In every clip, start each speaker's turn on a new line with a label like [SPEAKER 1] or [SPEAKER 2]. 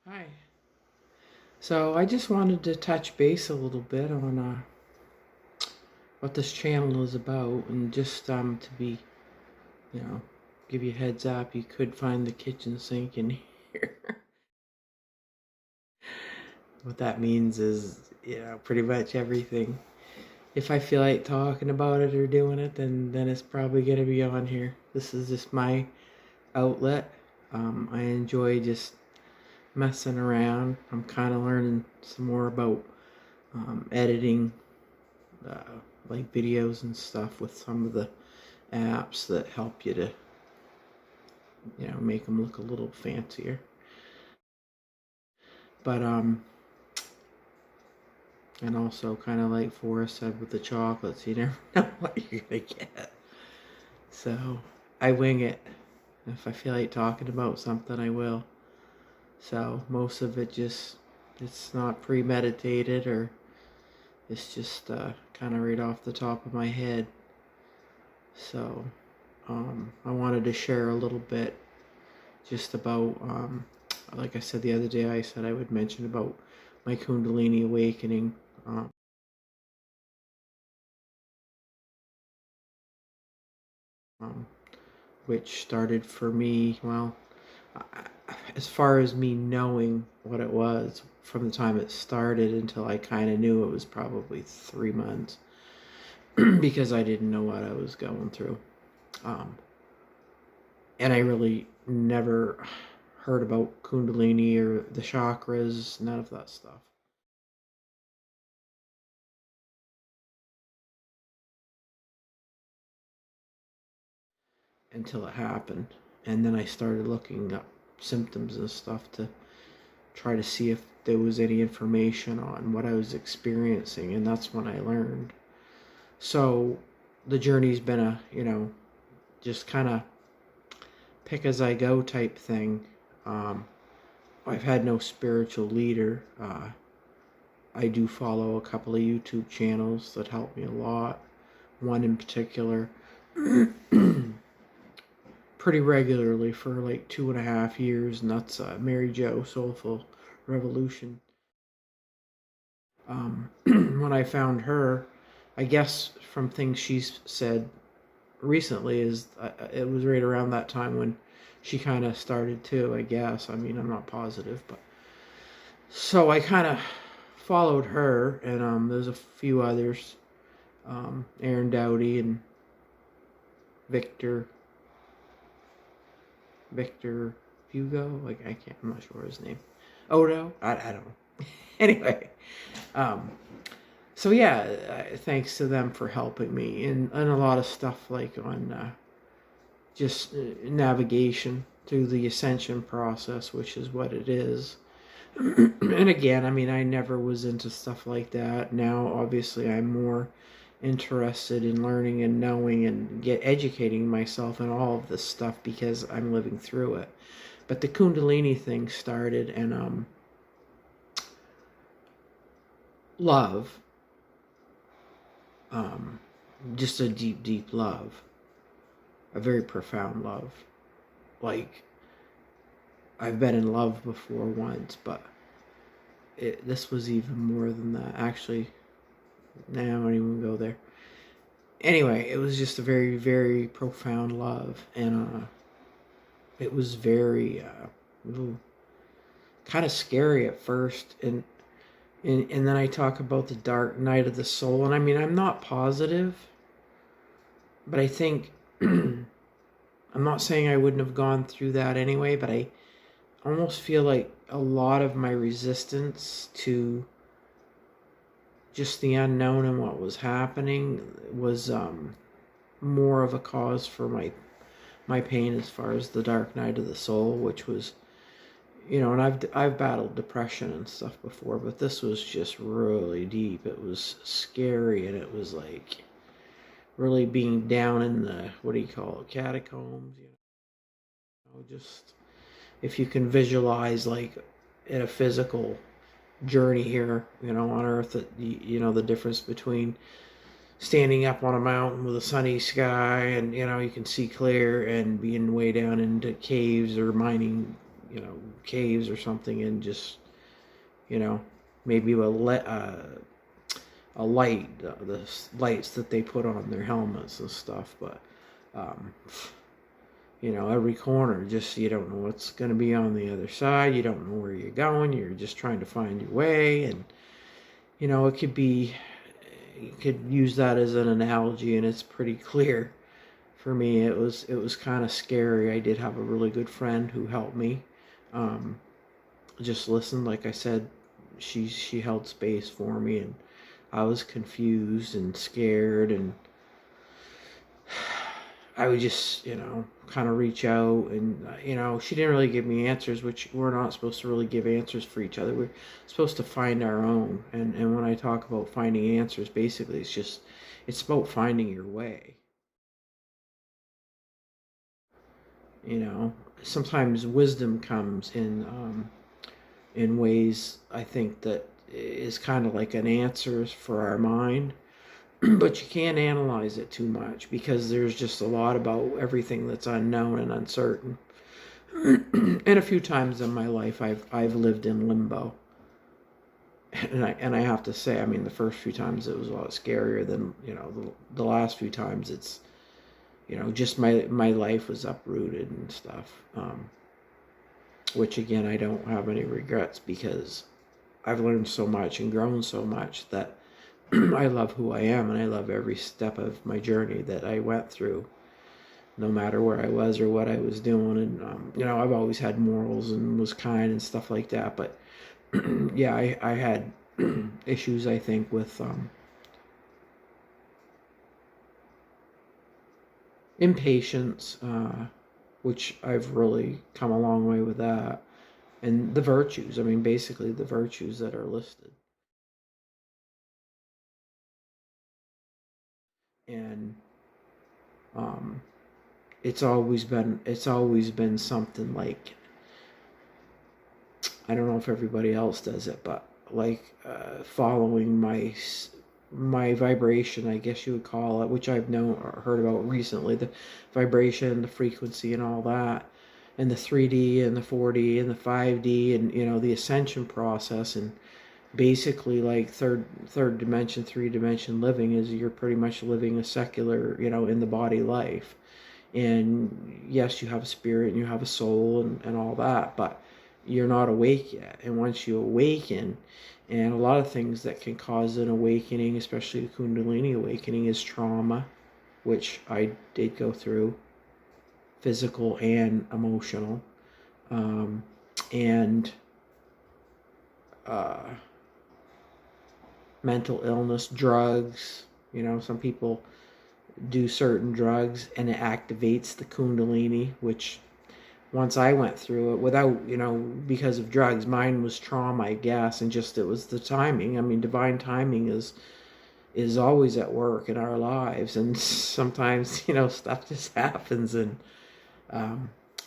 [SPEAKER 1] Hi. So I just wanted to touch base a little bit on what this channel is about, and just to be, you know, give you a heads up. You could find the kitchen sink in here. What that means is, pretty much everything. If I feel like talking about it or doing it, then it's probably gonna be on here. This is just my outlet. I enjoy just messing around. I'm kind of learning some more about editing, uh, like videos and stuff, with some of the apps that help you to, make them look a little fancier. But and also, kind of like Forrest said with the chocolates, you never know what you're gonna get. So I wing it. If I feel like talking about something, I will. So most of it it's not premeditated, or it's just kind of right off the top of my head. So I wanted to share a little bit just about, like I said the other day, I said I would mention about my Kundalini awakening. Um, which started for me, well, as far as me knowing what it was, from the time it started until I kind of knew, it was probably 3 months. Because I didn't know what I was going through. And I really never heard about Kundalini or the chakras, none of that stuff, until it happened. And then I started looking up symptoms and stuff to try to see if there was any information on what I was experiencing, and that's when I learned. So the journey's been a, just kind of pick as I go type thing. I've had no spiritual leader. I do follow a couple of YouTube channels that help me a lot. One in particular, pretty regularly for like 2.5 years, and that's Mary Jo Soulful Revolution. When I found her, I guess from things she's said recently, is it was right around that time when she kind of started too, I guess. I mean, I'm not positive, but so I kind of followed her, and there's a few others, Aaron Dowdy and Victor Hugo, like I'm not sure his name. Odo, I don't know. Anyway, so yeah, thanks to them for helping me, and a lot of stuff like on just navigation through the ascension process, which is what it is. And again, I mean, I never was into stuff like that. Now, obviously, I'm more interested in learning and knowing and educating myself in all of this stuff because I'm living through it. But the Kundalini thing started, and love, just a deep, deep love, a very profound love. Like, I've been in love before once, but this was even more than that. Actually, nah, I won't even go there. Anyway, it was just a very, very profound love, and it was very kind of scary at first, and then I talk about the dark night of the soul, and I mean, I'm not positive, but I think I'm not saying I wouldn't have gone through that anyway, but I almost feel like a lot of my resistance to just the unknown and what was happening was more of a cause for my pain, as far as the dark night of the soul, which was, and I've battled depression and stuff before, but this was just really deep. It was scary, and it was like really being down in the, what do you call it, catacombs, just if you can visualize, like, in a physical journey here, on Earth, that the difference between standing up on a mountain with a sunny sky and you can see clear, and being way down into caves or mining caves or something, and just, maybe a light, the lights that they put on their helmets and stuff. But um, every corner, just, you don't know what's going to be on the other side. You don't know where you're going. You're just trying to find your way. And it could be, you could use that as an analogy, and it's pretty clear. For me, it was kind of scary. I did have a really good friend who helped me. Just listened, like I said. She held space for me, and I was confused and scared, and I would just, kind of reach out, and, she didn't really give me answers, which we're not supposed to really give answers for each other. We're supposed to find our own. And when I talk about finding answers, basically it's about finding your way. Sometimes wisdom comes in ways, I think, that is kind of like an answer for our mind. But you can't analyze it too much, because there's just a lot about everything that's unknown and uncertain. And a few times in my life, I've lived in limbo, and I have to say, I mean, the first few times it was a lot scarier than the last few times. It's just my life was uprooted and stuff. Which, again, I don't have any regrets, because I've learned so much and grown so much that I love who I am, and I love every step of my journey that I went through, no matter where I was or what I was doing. And I've always had morals and was kind and stuff like that. But yeah, I had issues, I think, with impatience, which I've really come a long way with that, and the virtues. I mean, basically the virtues that are listed. And it's always been something like, I don't know if everybody else does it, but like following my vibration, I guess you would call it, which I've known or heard about recently, the vibration, the frequency, and all that, and the 3D and the 4D and the 5D, and the ascension process. And basically, like third dimension, 3-dimension living is, you're pretty much living a secular, in the body life. And yes, you have a spirit and you have a soul and all that, but you're not awake yet. And once you awaken, and a lot of things that can cause an awakening, especially the Kundalini awakening, is trauma, which I did go through, physical and emotional, and mental illness, drugs. Some people do certain drugs and it activates the Kundalini, which once I went through it without, because of drugs, mine was trauma, I guess, and just, it was the timing. I mean, divine timing is always at work in our lives, and sometimes, stuff just happens, and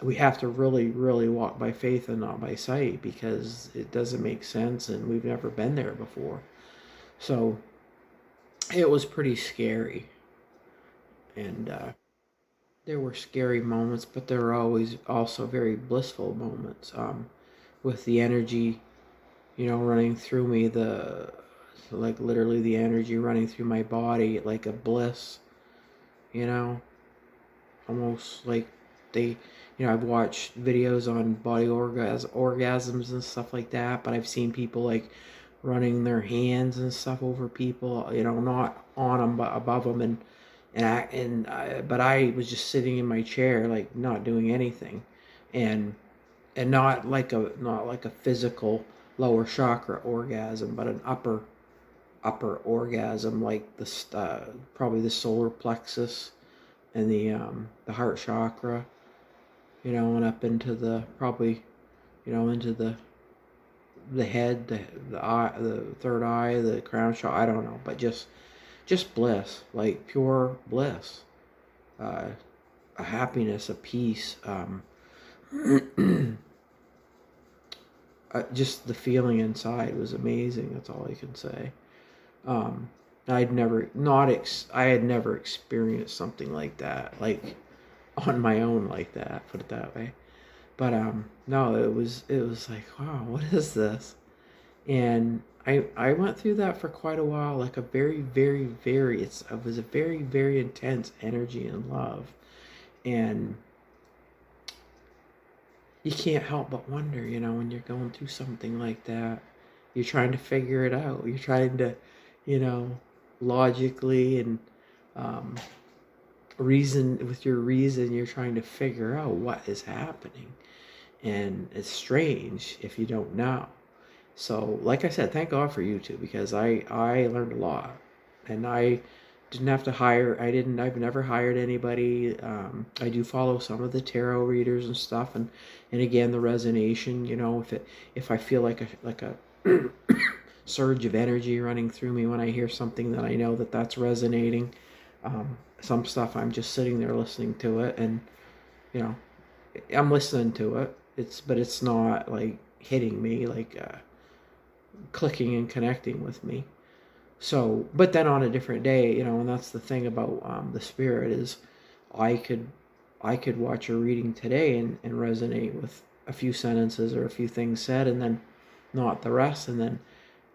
[SPEAKER 1] we have to really, really walk by faith and not by sight, because it doesn't make sense, and we've never been there before. So it was pretty scary, and there were scary moments, but there were always also very blissful moments, with the energy, running through me, like literally the energy running through my body, like a bliss, almost like they, I've watched videos on body orgasms and stuff like that, but I've seen people like running their hands and stuff over people, not on them but above them, but I was just sitting in my chair, like not doing anything, and not like a physical lower chakra orgasm, but an upper orgasm, like the probably the solar plexus and the heart chakra, and up into the, probably, into the head, the eye, the third eye, the crown chakra. I don't know, but just bliss, like pure bliss, a happiness, a peace, just the feeling inside was amazing. That's all I can say. I had never experienced something like that, like on my own like that, put it that way. But no, it was like, wow, what is this? And I went through that for quite a while, like a very, very, very, it was a very, very intense energy and love. And you can't help but wonder, when you're going through something like that, you're trying to figure it out. You're trying to, you know, logically and um, with your reason, you're trying to figure out what is happening. And it's strange if you don't know. So, like I said, thank God for YouTube, because I learned a lot, and I didn't have to hire. I've never hired anybody. I do follow some of the tarot readers and stuff, and again, the resonation. If I feel like a surge of energy running through me when I hear something, that I know that's resonating. Some stuff I'm just sitting there listening to it, and you know, I'm listening to it. But it's not like hitting me, like clicking and connecting with me. So, but then on a different day, and that's the thing about the spirit, is I could watch a reading today and resonate with a few sentences or a few things said, and then not the rest, and then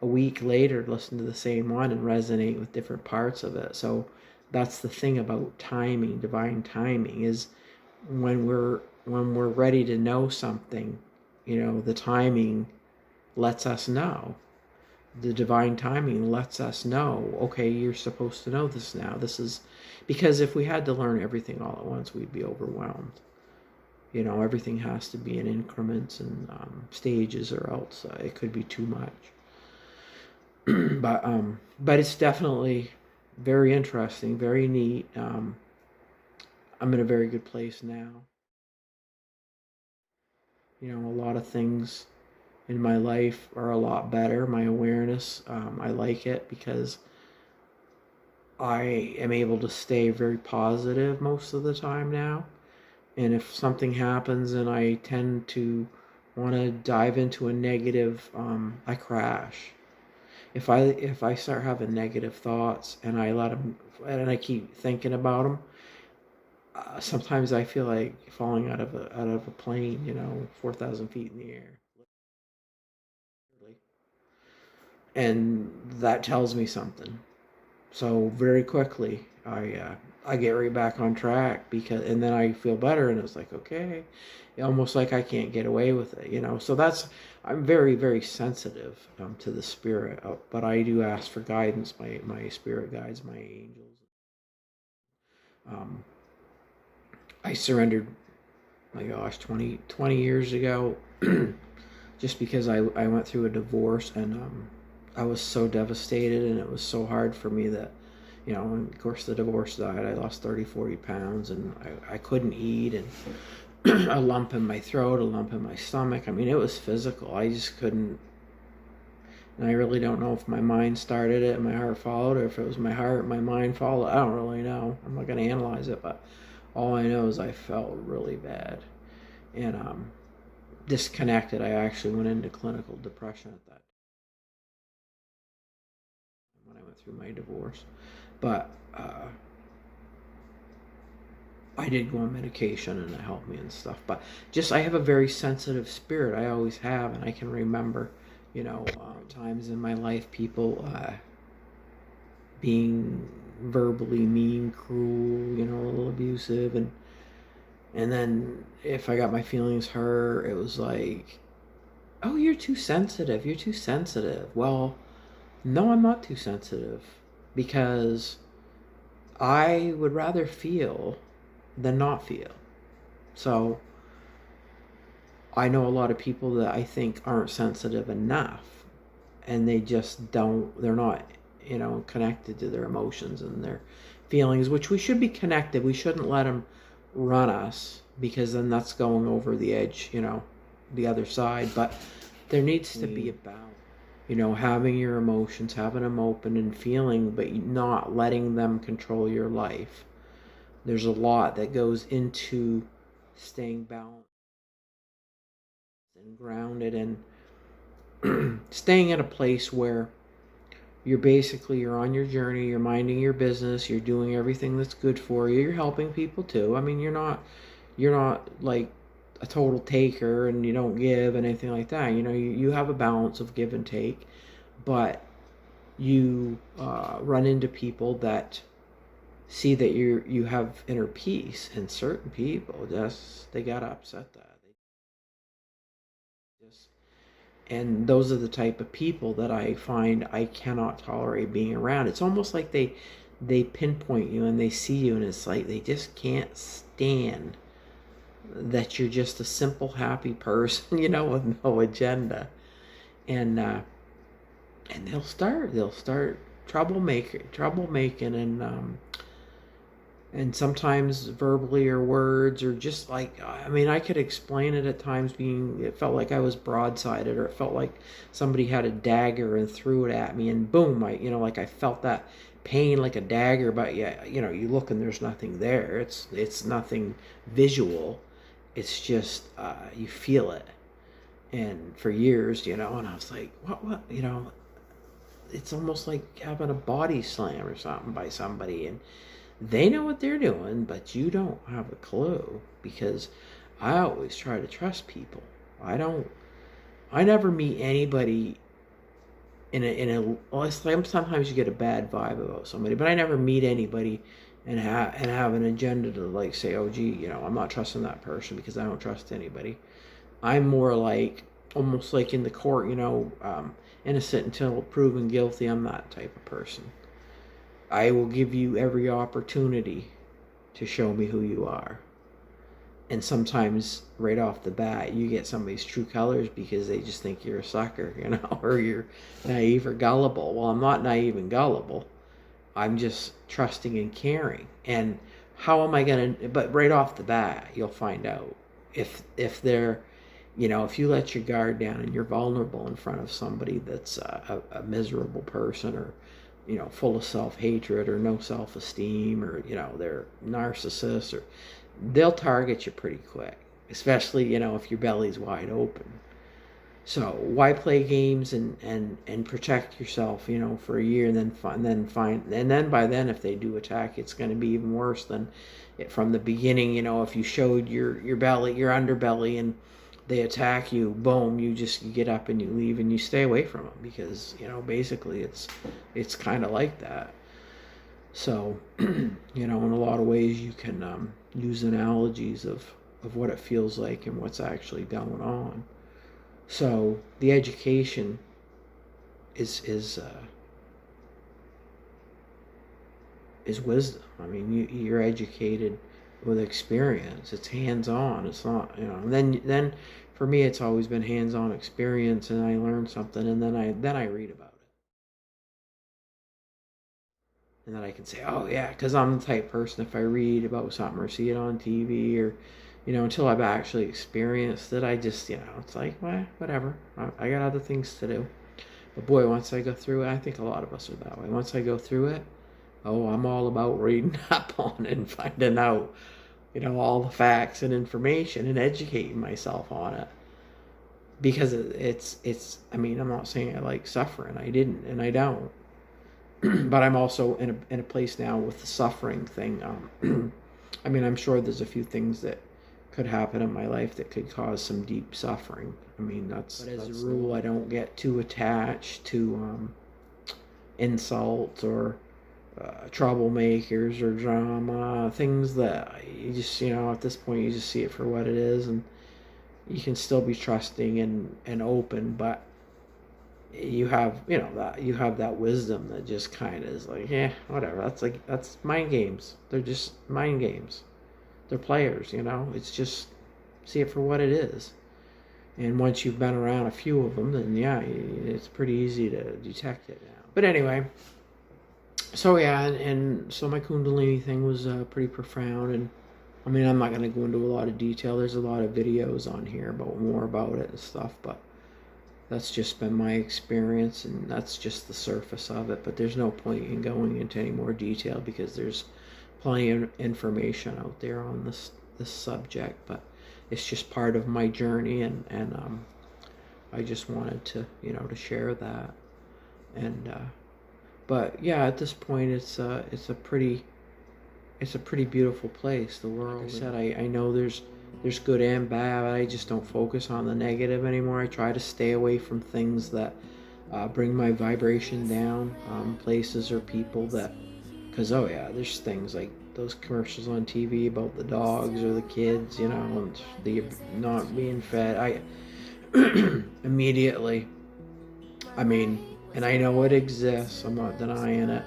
[SPEAKER 1] a week later listen to the same one and resonate with different parts of it. So that's the thing about timing, divine timing, is when we're ready to know something, the timing lets us know. The divine timing lets us know, okay, you're supposed to know this now. This is because if we had to learn everything all at once, we'd be overwhelmed. Everything has to be in increments and stages, or else it could be too much. But it's definitely very interesting, very neat. I'm in a very good place now. A lot of things in my life are a lot better. My awareness, I like it because I am able to stay very positive most of the time now. And if something happens and I tend to want to dive into a negative, I crash. If I start having negative thoughts and I let them, and I keep thinking about them, sometimes I feel like falling out of a plane, 4,000 feet in the air. And that tells me something. So very quickly, I get right back on track, and then I feel better, and it's like, okay, almost like I can't get away with it. So I'm very, very sensitive to the spirit, but I do ask for guidance. My spirit guides, my angels. Um, I surrendered, my gosh, 20 years ago, just because I went through a divorce, and I was so devastated, and it was so hard for me that, and of course the divorce died. I lost 30-40 pounds, and I couldn't eat, and a lump in my throat, a lump in my stomach. I mean, it was physical. I just couldn't. And I really don't know if my mind started it and my heart followed, or if it was my heart and my mind followed. I don't really know. I'm not going to analyze it, but all I know is I felt really bad. And disconnected. I actually went into clinical depression at that time when I went through my divorce. But I did go on medication, and it helped me and stuff. But I have a very sensitive spirit. I always have, and I can remember, times in my life, people being verbally mean, cruel, a little abusive, and then if I got my feelings hurt, it was like, oh, you're too sensitive. You're too sensitive. Well, no, I'm not too sensitive, because I would rather feel than not feel. So I know a lot of people that I think aren't sensitive enough, and they're not, connected to their emotions and their feelings, which we should be connected. We shouldn't let them run us, because then that's going over the edge, the other side. But there needs to be a balance, having your emotions, having them open and feeling, but not letting them control your life. There's a lot that goes into staying balanced and grounded, and staying at a place where you're on your journey, you're minding your business, you're doing everything that's good for you, you're helping people too. I mean, you're not like a total taker and you don't give and anything like that. You know, you have a balance of give and take, but you run into people that see that you have inner peace, and certain people just, they gotta upset that. They just, and those are the type of people that I find I cannot tolerate being around. It's almost like they pinpoint you and they see you, and it's like they just can't stand that you're just a simple happy person, you know, with no agenda. And they'll start troublemaking, and sometimes verbally or words, or just like, I mean, I could explain it at times being, it felt like I was broadsided, or it felt like somebody had a dagger and threw it at me, and boom, you know, like I felt that pain like a dagger, but yeah, you know, you look and there's nothing there. It's nothing visual. It's just, you feel it. And for years, you know, and I was like, what, you know, it's almost like having a body slam or something by somebody, and they know what they're doing, but you don't have a clue, because I always try to trust people. I never meet anybody well, it's like sometimes you get a bad vibe about somebody, but I never meet anybody and have an agenda to like say, oh gee, you know, I'm not trusting that person, because I don't trust anybody. I'm more like, almost like in the court, you know, innocent until proven guilty. I'm that type of person. I will give you every opportunity to show me who you are. And sometimes right off the bat, you get somebody's true colors because they just think you're a sucker, you know, or you're naive or gullible. Well, I'm not naive and gullible. I'm just trusting and caring. And how am I going to, but right off the bat, you'll find out if they're, you know, if you let your guard down and you're vulnerable in front of somebody that's a miserable person, or, you know, full of self-hatred or no self-esteem, or, you know, they're narcissists, or they'll target you pretty quick, especially, you know, if your belly's wide open. So why play games and protect yourself, you know, for a year, and then by then, if they do attack, it's going to be even worse than it from the beginning. You know, if you showed your belly, your underbelly, and they attack you, boom, you get up and you leave and you stay away from them, because, you know, basically it's kind of like that. So, you know, in a lot of ways you can use analogies of what it feels like and what's actually going on. So the education is wisdom. I mean, you're educated with experience. It's hands-on. It's not, you know. And then for me, it's always been hands-on experience, and I learn something, and then I read about it. And then I can say, oh yeah, because I'm the type person, if I read about something or see it on TV, or, you know, until I've actually experienced it, I just, you know, it's like, well, whatever. I got other things to do. But boy, once I go through it, I think a lot of us are that way. Once I go through it, oh, I'm all about reading up on it and finding out, you know, all the facts and information and educating myself on it. Because it's, I mean, I'm not saying I like suffering. I didn't, and I don't. But I'm also in a place now with the suffering thing. I mean, I'm sure there's a few things that could happen in my life that could cause some deep suffering. I mean, that's a rule. I don't get too attached to insults or troublemakers or drama, things that you just, you know, at this point you just see it for what it is, and you can still be trusting and open, but you have, you know, that you have that wisdom that just kind of is like, yeah, whatever. That's mind games. They're just mind games. They're players, you know. It's just, see it for what it is. And once you've been around a few of them, then yeah, it's pretty easy to detect it now. But anyway, so yeah, and so my Kundalini thing was pretty profound. And I mean, I'm not going to go into a lot of detail. There's a lot of videos on here more about it and stuff, but that's just been my experience, and that's just the surface of it. But there's no point in going into any more detail, because there's plenty of information out there on this subject. But it's just part of my journey, and I just wanted to, you know, to share that. And but yeah, at this point, it's a pretty beautiful place, the world. Like I said, I know there's there's good and bad. I just don't focus on the negative anymore. I try to stay away from things that bring my vibration down, places or people that, because oh yeah, there's things like those commercials on TV about the dogs or the kids, you know, and the not being fed. I immediately, I mean, and I know it exists, I'm not denying it,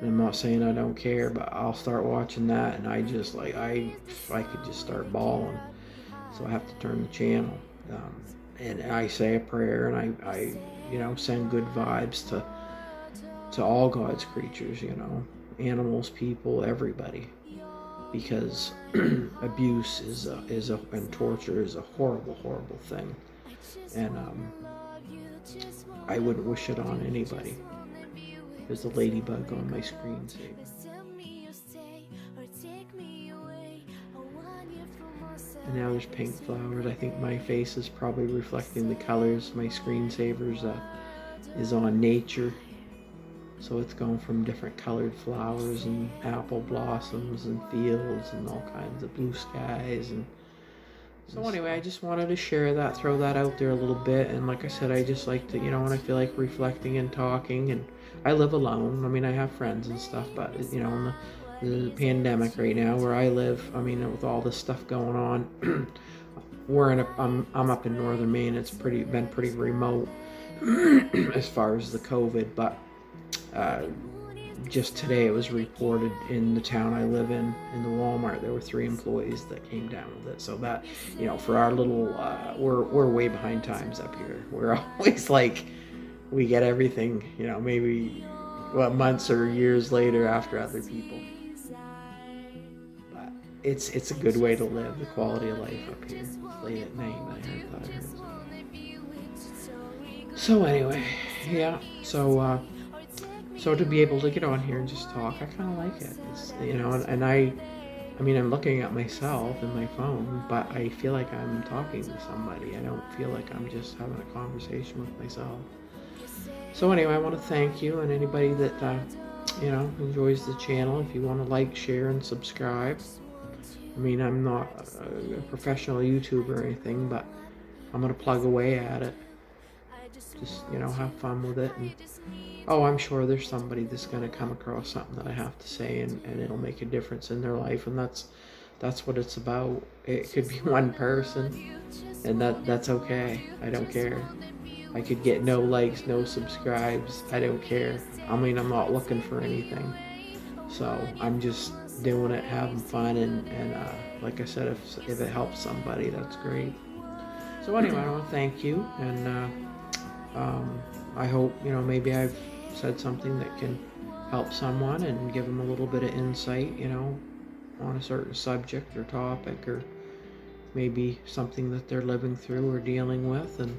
[SPEAKER 1] and I'm not saying I don't care, but I'll start watching that and I just like, I could just start bawling, so I have to turn the channel, and I say a prayer, and I you know, send good vibes to all God's creatures, you know, animals, people, everybody, because abuse and torture is a horrible, horrible thing, and I wouldn't wish it on anybody. There's a ladybug on my screensaver. And now there's pink flowers. I think my face is probably reflecting the colors. My screensavers is on nature. So it's going from different colored flowers and apple blossoms and fields and all kinds of blue skies. And so anyway, I just wanted to share that, throw that out there a little bit. And like I said, I just like to, you know, when I feel like reflecting and talking, and I live alone. I mean, I have friends and stuff, but you know, in the pandemic right now where I live, I mean, with all this stuff going on, I'm up in northern Maine. It's been pretty remote as far as the COVID, but just today it was reported in the town I live in the Walmart, there were 3 employees that came down with it. So that, you know, for our little, we're way behind times up here. We're always like, we get everything, you know, maybe months or years later after other people. But it's a good way to live, the quality of life up here. It's late at night, I heard. So anyway, yeah, so to be able to get on here and just talk, I kind of like it. It's, you know, and I mean, I'm looking at myself in my phone, but I feel like I'm talking to somebody. I don't feel like I'm just having a conversation with myself. So anyway, I want to thank you, and anybody that, you know, enjoys the channel. If you want to like, share, and subscribe. I mean, I'm not a professional YouTuber or anything, but I'm going to plug away at it. Just, you know, have fun with it. And oh, I'm sure there's somebody that's going to come across something that I have to say, and it'll make a difference in their life, and that's what it's about. It could be one person, and that's okay. I don't care. I could get no likes, no subscribes. I don't care. I mean, I'm not looking for anything. So I'm just doing it, having fun, and like I said, if it helps somebody, that's great. So anyway, I want to thank you, and I hope, you know, maybe I've said something that can help someone and give them a little bit of insight, you know, on a certain subject or topic, or maybe something that they're living through or dealing with. And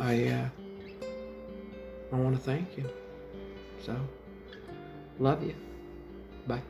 [SPEAKER 1] I want to thank you. So, love you. Bye.